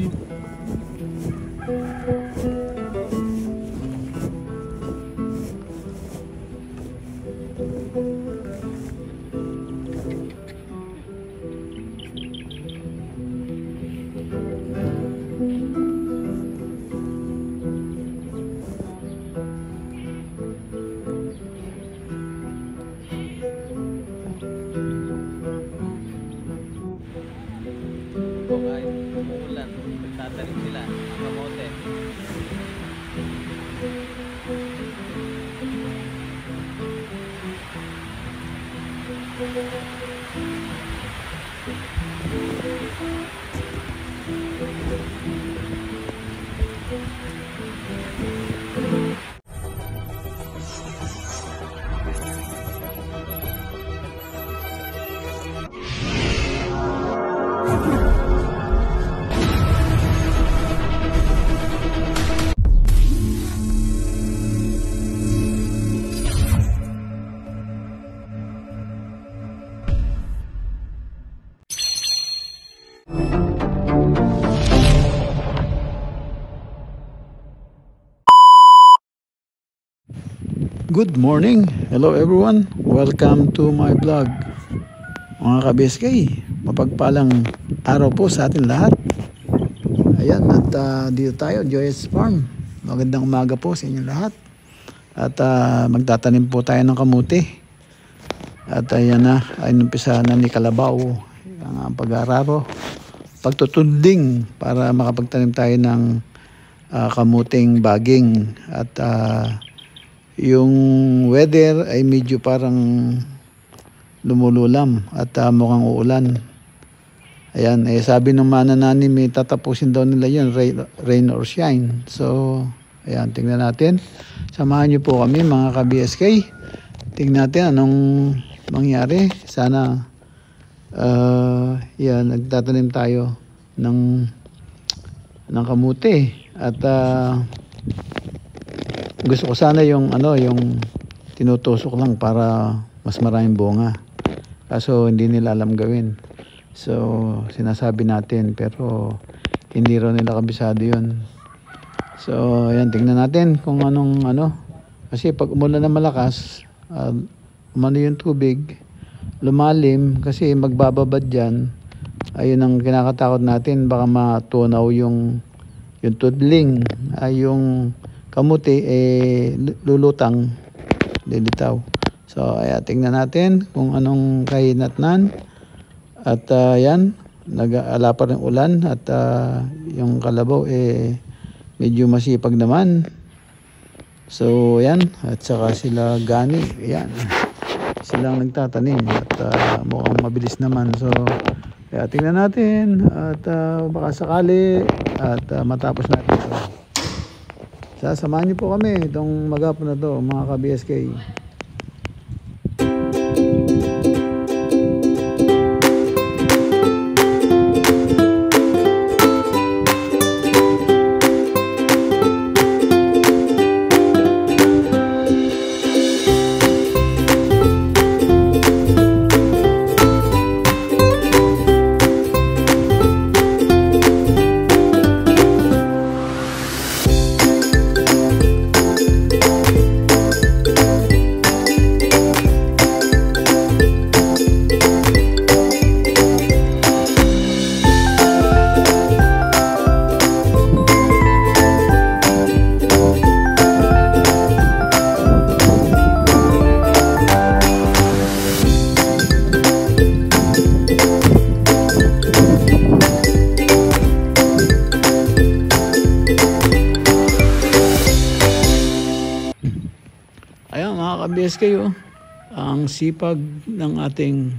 Ay, umuulan. Nagtatanim sila ng kamote. Good morning! Hello everyone! Welcome to my vlog. Mga ka-BSK, mapagpalang araw po sa atin lahat. Ayan, at dito tayo, Joyous Farm. Magandang umaga po sa inyo lahat. At magtatanim po tayo ng kamuti. At ayan na, ay numpisa na ni Kalabaw ang pag-araro, pagtutunding para makapagtanim tayo ng kamuting baging. At yung weather ay medyo parang lumululam at mukhang uulan. Ayan, sabi ng manananim, tatapusin daw nila yun, rain or shine. So, ayan, tingnan natin. Samahan nyo po kami mga ka-BSK. Tingnan natin anong mangyari. Sana, yan, nagtatanim tayo ng kamuti. At, gusto ko sana yung tinutusok lang para mas maraming bunga. Kaso hindi nila alam gawin. So sinasabi natin pero hindi raw nila kabisado 'yon. So ayan, tingnan natin kung anong kasi pag umulan na malakas, yung tubig lumalim kasi magbababad diyan. Ayun ang kinakatakot natin, baka matunaw yung tudling, ay yung kamuti lulutang, lilitaw. So ayan, tingnan natin kung anong kahinatnan. At yan, nag-aala pa rin ulan at yung kalabaw medyo masipag naman. So yan, at saka sila gani, yan, silang nagtatanim at mukhang mabilis naman. So kaya tingnan natin at baka sakali at matapos natin ito. Samahan niyo po kami itong maghapon na to mga ka-BSK. Ayan mga ka-BSK, ang sipag ng ating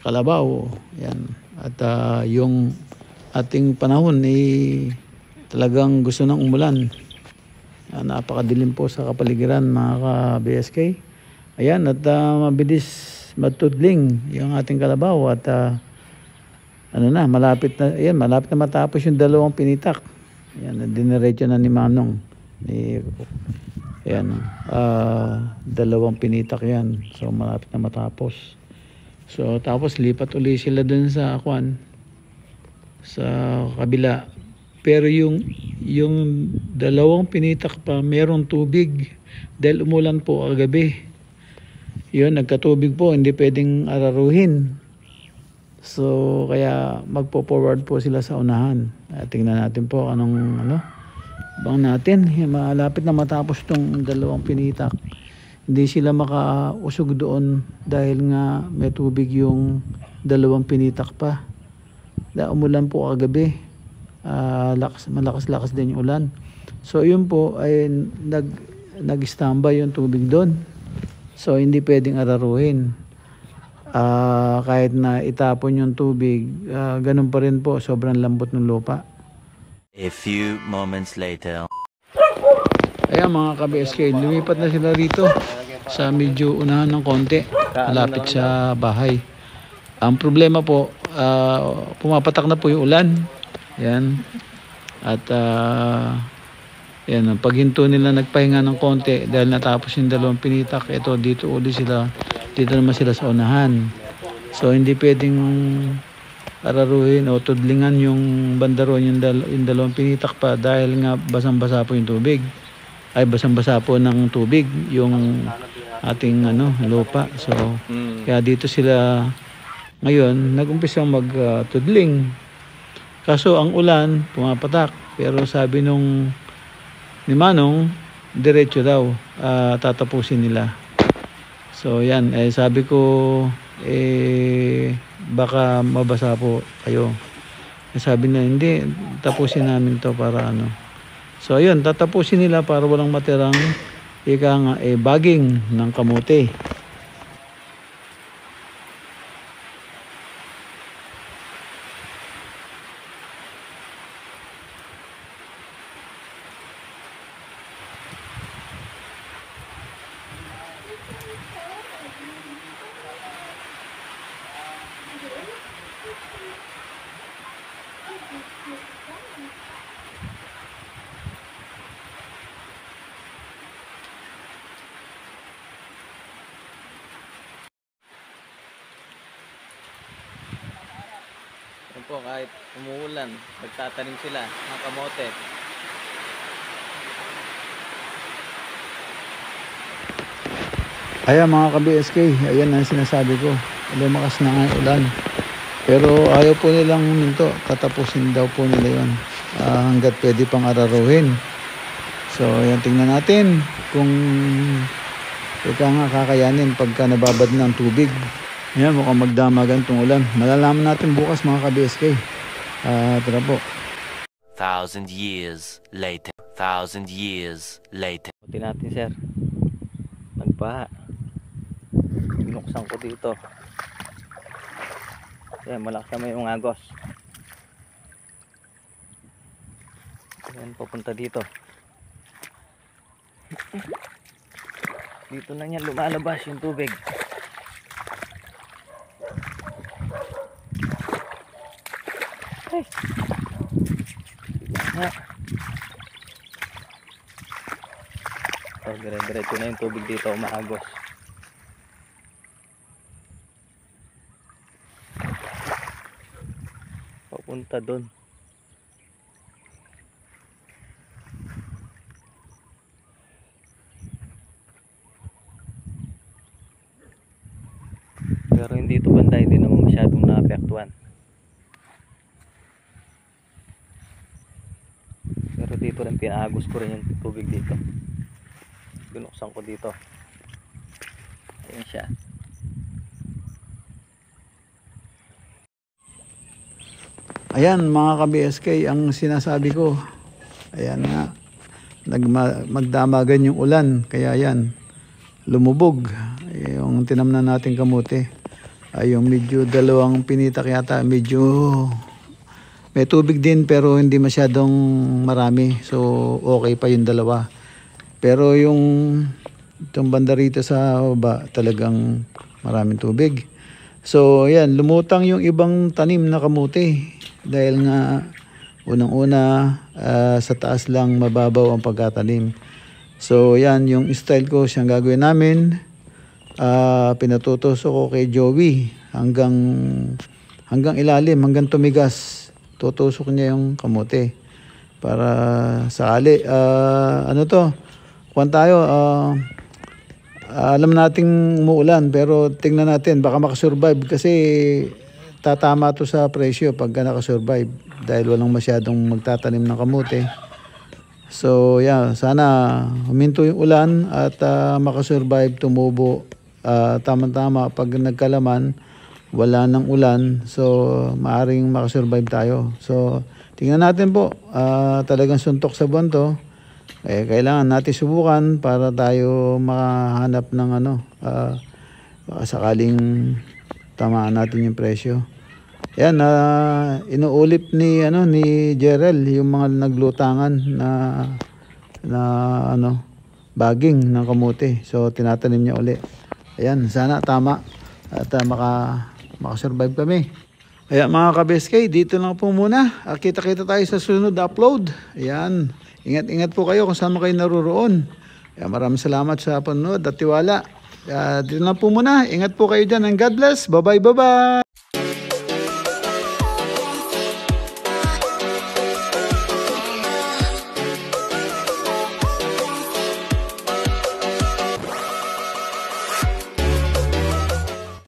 kalabaw. Ayan. At yung ating panahon talagang gusto ng umulan. Napakadilim po sa kapaligiran mga ka-BSK. Ayan, at mabilis matudling yung ating kalabaw at malapit na matapos yung dalawang pinitak. Ayan, diniretso na ni Manong. Ayan, dalawang pinitak yan. So malapit na matapos. So tapos lipat uli sila dun sa kabila pero yung dalawang pinitak pa merong tubig dahil umulan po kagabi. Yun, nagkatubig po, hindi pwedeng araruhin. So kaya magpo-forward po sila sa unahan. Tingnan natin po anong bang natin. Malapit na matapos tong dalawang pinitak. Hindi sila makausog doon dahil nga may tubig yung dalawang pinitak pa. Umulan po kagabi. Malakas-lakas din yung ulan. So yun po ay nag-standby yung tubig doon. So hindi pwedeng araruhin. Kahit na itapon yung tubig, ganun pa rin po, sobrang lambot ng lupa. A few moments later. Ayan mga ka-BSK, lumipat na sila rito sa medyo unahan ng konti, malapit sa bahay. Ang problema po, pumapatak na po yung ulan. Yan. At yan, pag hinto nila nagpahinga ng konti dahil natapos yung dalawang pinitak, ito dito uli sila, dito naman sila sa unahan. So hindi pwedeng araruhin o tudlingan yung bandaron yung dalawang pinitak pa dahil nga basang-basa po yung tubig. Ay basang-basa po ng tubig yung ating lupa. So kaya dito sila ngayon nag-umpisang magtudling. Kaso ang ulan pumapatak, pero sabi ni Manong diretso daw tatapusin nila. So yan, sabi ko baka mabasa po kayo. Sabi na hindi, tapusin namin to para So ayun, tatapusin nila para walang matirang baging ng kamote. Yan po, kahit umuulan, nagtatanim sila ng kamote. Ayan mga ka-BSK, ayan ang sinasabi ko. Lumakas na nga yung ulan. Pero ayaw po nilang huminto. Tatapusin daw po nila yun. Hanggat pwede pang araruhin. So ayan, tingnan natin kung kakayanin pagka nababad ng tubig. Ayan, mukhang magdamagan itong ulan. Malalaman natin bukas mga ka-BSK. Tara po. 1,000 years later. 1,000 years later. Buti natin, sir. Nagbaha. Binuksan ko dito. Ayan, malakas naman yung agos. Ayan, papunta dito. Dito na niya lumalabas yung tubig. Ay. Dire-diretso na yung tubig dito, umaagos. Papunta doon. Pero hindi ito banda, hindi naman masyadong naapektuhan. Pero dito rin pinaagos ko rin yung tubig dito. Binuksan ko dito. Ayan siya. Ayan mga ka-BSK, ang sinasabi ko. Ayan nga. Magdamagan yung ulan. Kaya yan, lumubog. Yung tinamnan natin kamote. Yung medyo dalawang pinitak yata. Medyo may tubig din pero hindi masyadong marami. So okay pa yung dalawa. Pero itong banda rito sa baba talagang maraming tubig. So yan, lumutang yung ibang tanim na kamote. Dahil nga unang-una sa taas lang mababaw ang pagkatanim. So yan yung style ko, siyang gagawin namin. Pinatutusok ko kay Joey hanggang ilalim, hanggang tumigas. Tutusok niya yung kamote. para sakali ano to, kuwan tayo, alam nating umuulan pero tingnan natin baka makasurvive kasi tatama to sa presyo pagka nakasurvive dahil walang masyadong magtatanim ng kamote. So yeah, sana huminto yung ulan at makasurvive, tumubo tama-tama. Pag nagkalaman wala ng ulan, so maaring makasurvive tayo. So tingnan natin po, talagang suntok sa buwan to. Kailangan natin subukan para tayo makahanap ng ano, baka sakaling tamaan natin yung presyo. Yan, inuulit ni Jerel yung mga naglutangan na ano, baging ng kamote. So tinatanim niya uli. Ayan, sana tama at makasurvive kami. Kaya mga ka-BSK, dito lang po muna. Kita-kita tayo sa sunod na upload. Ayan. Ingat-ingat po kayo kung saan kayo naruroon. Kaya maraming salamat sa panonood at tiwala. Dito lang po muna. Ingat po kayo dyan and God bless. Bye-bye, bye-bye.